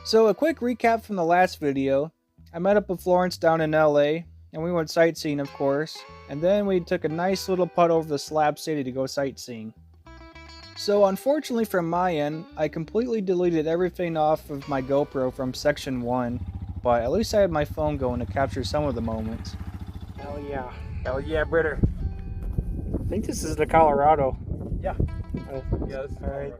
So a quick recap from the last video. I met up with Florence down in LA, and we went sightseeing of course, and then we took a nice little putt over the Slab City to go sightseeing. So unfortunately from my end, I completely deleted everything off of my GoPro from section 1, but at least I had my phone going to capture some of the moments. Hell yeah, brother. I think this is the Colorado. Yeah. Yes. Alright.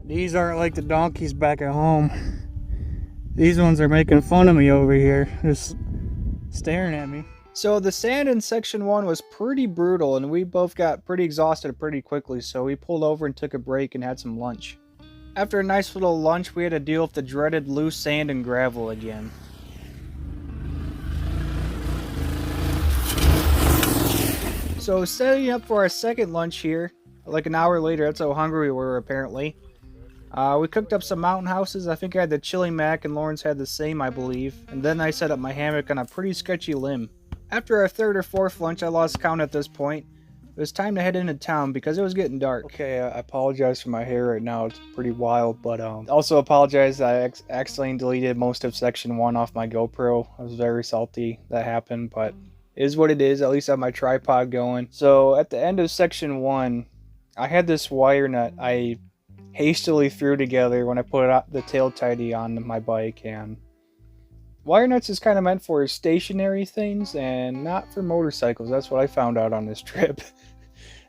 These aren't like the donkeys back at home. These ones are making fun of me over here, just staring at me. So the sand in section 1 was pretty brutal, and we both got pretty exhausted pretty quickly, so we pulled over and took a break and had some lunch. After a nice little lunch, we had to deal with the dreaded loose sand and gravel again. So setting up for our second lunch here, like an hour later. That's how hungry we were apparently. We cooked up some mountain houses. I think I had the chili mac and Lawrence had the same, I believe. And then I set up my hammock on a pretty sketchy limb. After our third or fourth lunch, I lost count at this point. It was time to head into town because it was getting dark. Okay, I apologize for my hair right now. It's pretty wild, but also apologize I accidentally deleted most of section 1 off my GoPro. I was very salty that happened, but it is what it is. At least I have my tripod going. So at the end of section 1, I had this wire nut I hastily threw together when I put the tail tidy on my bike, and wire nuts is kind of meant for stationary things and not for motorcycles. That's what I found out on this trip.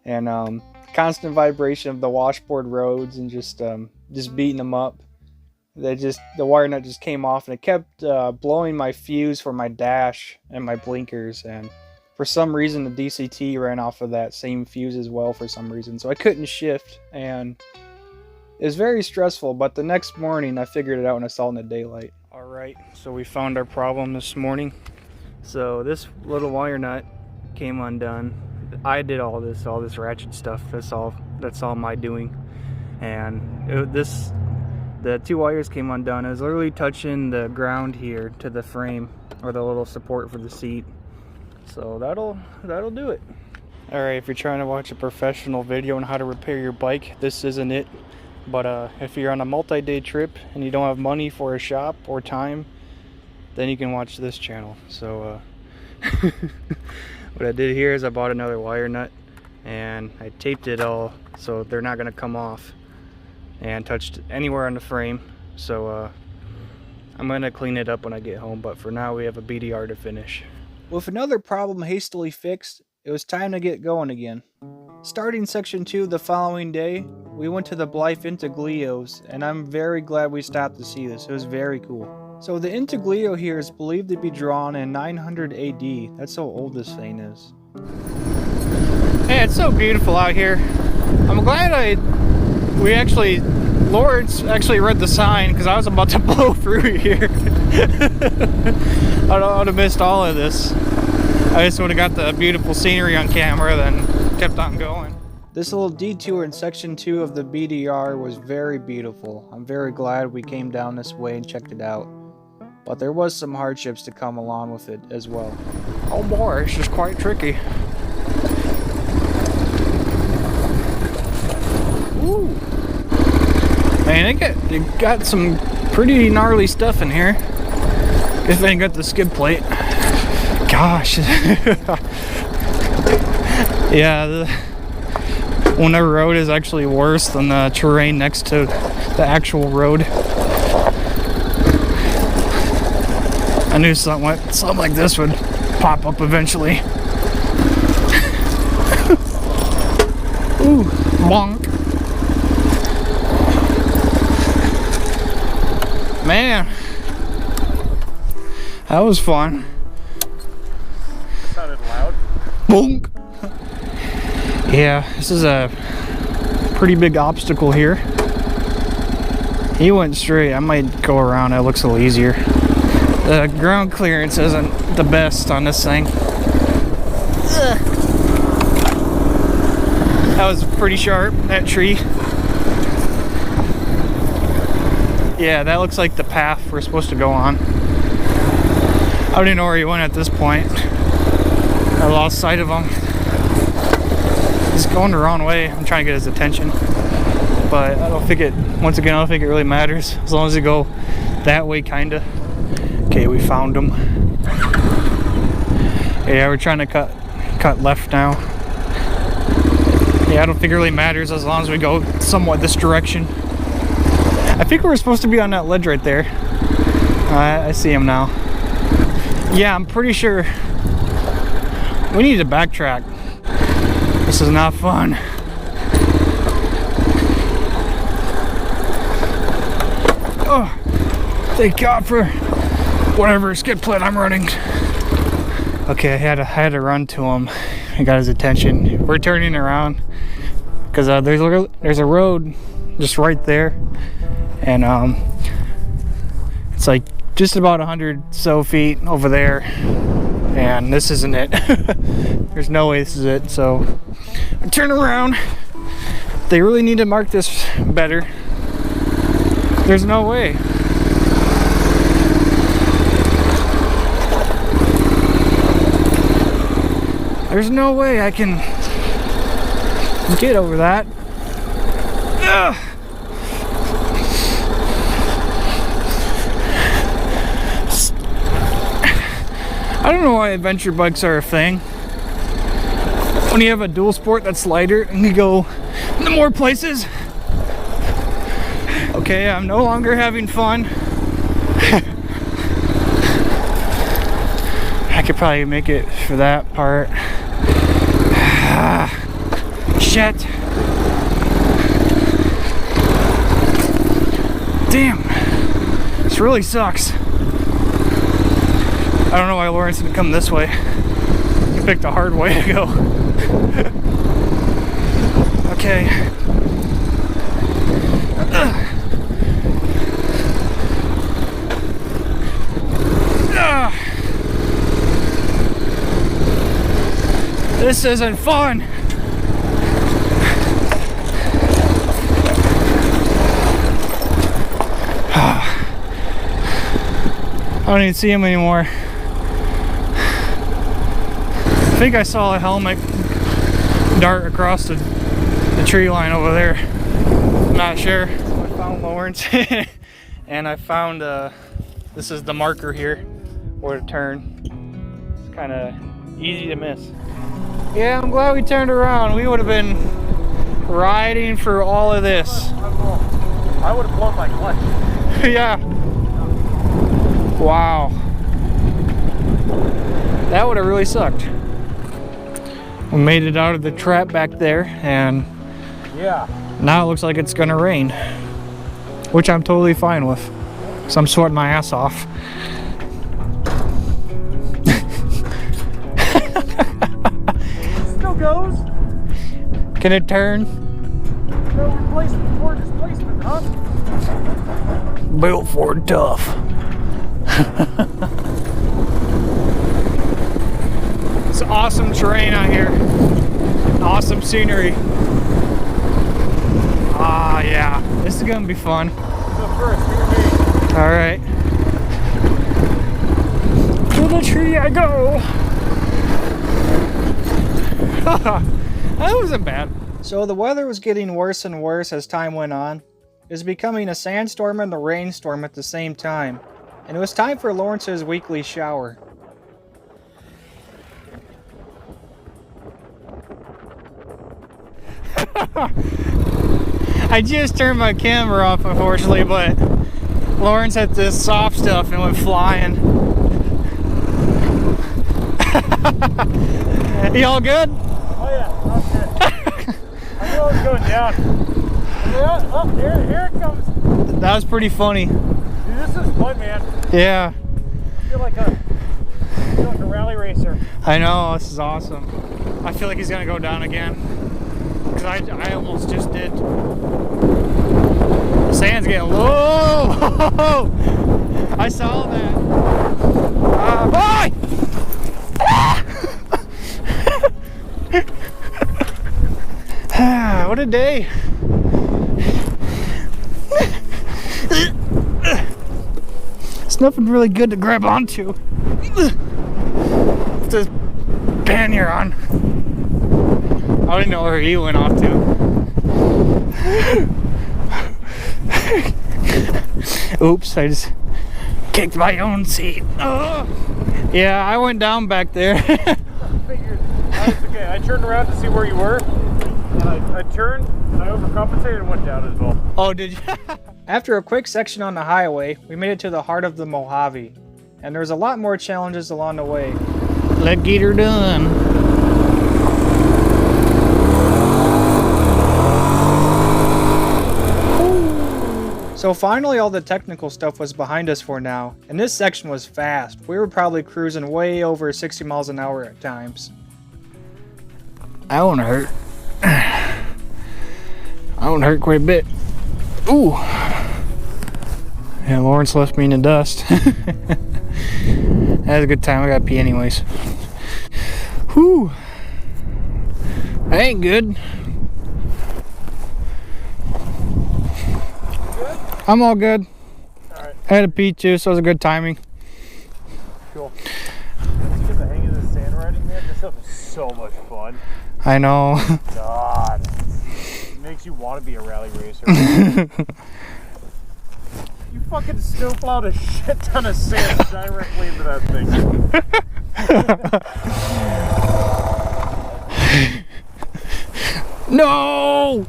And constant vibration of the washboard roads and just beating them up. The wire nut just came off, and it kept blowing my fuse for my dash and my blinkers, and for some reason the DCT ran off of that same fuse as well for some reason, so I couldn't shift, and it was very stressful. But the next morning I figured it out when I saw it in the daylight. Alright, so we found our problem this morning. So this little wire nut came undone. I did all this ratchet stuff. That's all my doing. And the two wires came undone. It was literally touching the ground here to the frame, or the little support for the seat. So that'll do it. Alright, if you're trying to watch a professional video on how to repair your bike, this isn't it. But if you're on a multi-day trip and you don't have money for a shop or time, then you can watch this channel. So what I did here is I bought another wire nut and I taped it all so they're not going to come off and touched anywhere on the frame. So I'm going to clean it up when I get home, but for now we have a BDR to finish. With another problem hastily fixed, it was time to get going again. Starting section 2 the following day, we went to the Blythe Intaglios, and I'm very glad we stopped to see this. It was very cool. So the Intaglio here is believed to be drawn in 900 AD. That's how old this thing is. Hey, it's so beautiful out here. I'm glad Lawrence actually read the sign, because I was about to blow through here. I would have missed all of this. I just would have got the beautiful scenery on camera, then kept on going. This little detour in section 2 of the BDR was very beautiful. I'm very glad we came down this way and checked it out. But there was some hardships to come along with it as well. Oh boy, it's just quite tricky. Ooh. Man, it got some pretty gnarly stuff in here. If they ain't got the skid plate. Gosh. Yeah, when the road is actually worse than the terrain next to the actual road. I knew something like this would pop up eventually. Ooh, bonk. Man, that was fun. Sounded loud. Bonk. Yeah, this is a pretty big obstacle here. He went straight. I might go around. It looks a little easier. The ground clearance isn't the best on this thing. Ugh. That was pretty sharp, that tree. Yeah, that looks like the path we're supposed to go on. I don't even know where he went at this point. I lost sight of him. He's going the wrong way. I'm trying to get his attention. But I don't think it really matters. As long as you go that way, kinda. Okay, we found them. Yeah, we're trying to cut left now. Yeah, I don't think it really matters as long as we go somewhat this direction. I think we were supposed to be on that ledge right there. I see him now. Yeah, I'm pretty sure we need to backtrack. This is not fun. Oh, thank God for whatever skid plate I'm running. Okay, I had to run to him. I got his attention. We're turning around because there's a road just right there, and it's like just about 100 so feet over there, and this isn't it. There's no way this is it. So I turn around. They really need to mark this better. There's no way. There's no way I can get over that. Ugh. I don't know why adventure bikes are a thing. When you have a dual sport that's lighter and you go to more places. Okay, I'm no longer having fun. I could probably make it for that part. Shit. Damn. This really sucks. I don't know why Lawrence didn't come this way. He picked a hard way to go. Okay. This isn't fun. I don't even see him anymore. I think I saw a helmet dart across the tree line over there. I'm not sure. So I found Lawrence and I found this is the marker here where to turn. It's kind of easy to miss. Yeah, I'm glad we turned around. We would have been riding for all of this. I would have blown my clutch. Yeah. Wow. That would have really sucked. We made it out of the trap back there, and yeah, now it looks like it's gonna rain, which I'm totally fine with, because I'm sweating my ass off. Still goes. Can it turn? No replacement for displacement, huh? Built for tough. It's awesome terrain out here. Awesome scenery. Ah, yeah. This is gonna be fun. So first, you and me. All right. To the tree I go. That wasn't bad. So the weather was getting worse and worse as time went on. It was becoming a sandstorm and a rainstorm at the same time, and it was time for Lawrence's weekly shower. I just turned my camera off, unfortunately, but Lawrence had this soft stuff and went flying. You all good? Oh yeah, I'm good. I knew I was going down. Oh, here it comes. That was pretty funny. Dude, this is fun, man. Yeah. I feel like a rally racer. I know, this is awesome. I feel like he's gonna go down again. Because I almost just did. The sand's getting low. I saw that. Boy! What a day. It's nothing really good to grab onto. With this pannier on. I don't know where he went off to. Oops, I just kicked my own seat. Oh. Yeah, I went down back there. I figured. That's okay. I turned around to see where you were. And I turned, I overcompensated and went down as well. Oh, did you? After a quick section on the highway, we made it to the heart of the Mojave. And there's a lot more challenges along the way. Let's get her done. So finally all the technical stuff was behind us for now, and this section was fast. We were probably cruising way over 60 miles an hour at times. That one hurt. That one hurt quite a bit. Ooh. Yeah, Lawrence left me in the dust. That was a good time. I got to pee anyways. Whew. That ain't good. I'm all good. Alright. I had a pee too, so it was a good timing. Cool. Let's get the hang of this sand riding, man. This stuff is so much fun. I know. God. It makes you want to be a rally racer. You fucking snowplowed a shit ton of sand directly into that thing. No!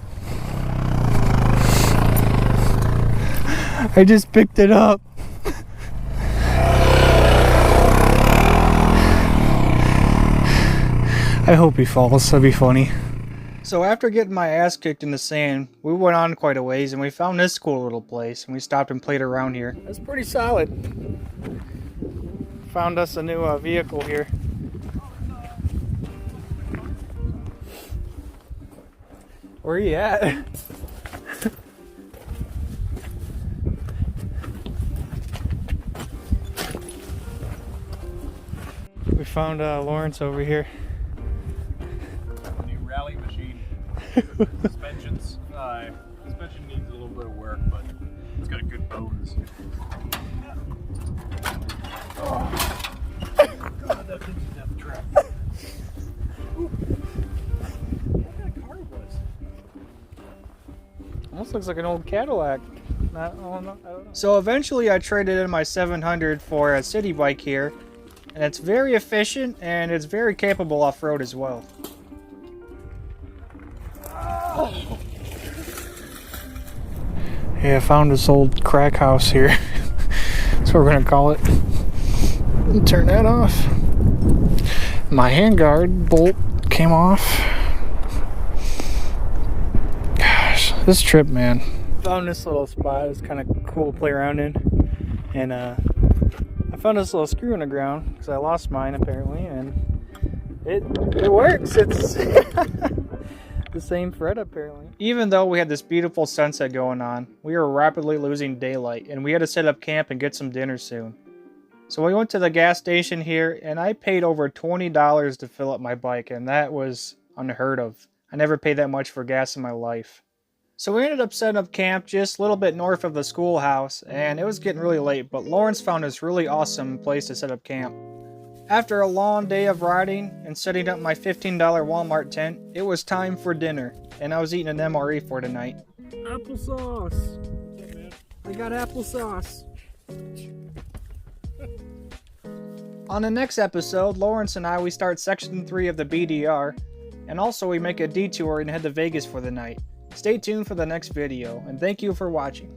I just picked it up. I hope he falls. That'd be funny. So after getting my ass kicked in the sand, we went on quite a ways and we found this cool little place and we stopped and played around here. That's pretty solid. Found us a new vehicle here. Where are you at? We found Lawrence over here. New rally machine. Suspension needs a little bit of work, but it's got good bones. Oh. God, that thing's a death trap. What kind of car was? Almost looks like an old Cadillac. I don't know. So eventually I traded in my 700 for a city bike here. And it's very efficient and it's very capable off-road as well. Yeah, I found this old crack house here. That's what we're gonna call it. Turn that off. My handguard bolt came off. Gosh, this trip, man. Found this little spot. It's kind of cool to play around in. And I found this little screw in the ground because I lost mine apparently, and it works. It's the same thread apparently. Even though we had this beautiful sunset going on, we were rapidly losing daylight and we had to set up camp and get some dinner soon. So we went to the gas station here and I paid over $20 to fill up my bike, and that was unheard of. I never paid that much for gas in my life. So we ended up setting up camp just a little bit north of the schoolhouse, and it was getting really late, but Lawrence found this really awesome place to set up camp. After a long day of riding and setting up my $15 Walmart tent, it was time for dinner, and I was eating an MRE for tonight. Applesauce. I got applesauce. On the next episode, Lawrence and we start section 3 of the BDR, and also we make a detour and head to Vegas for the night. Stay tuned for the next video, and thank you for watching.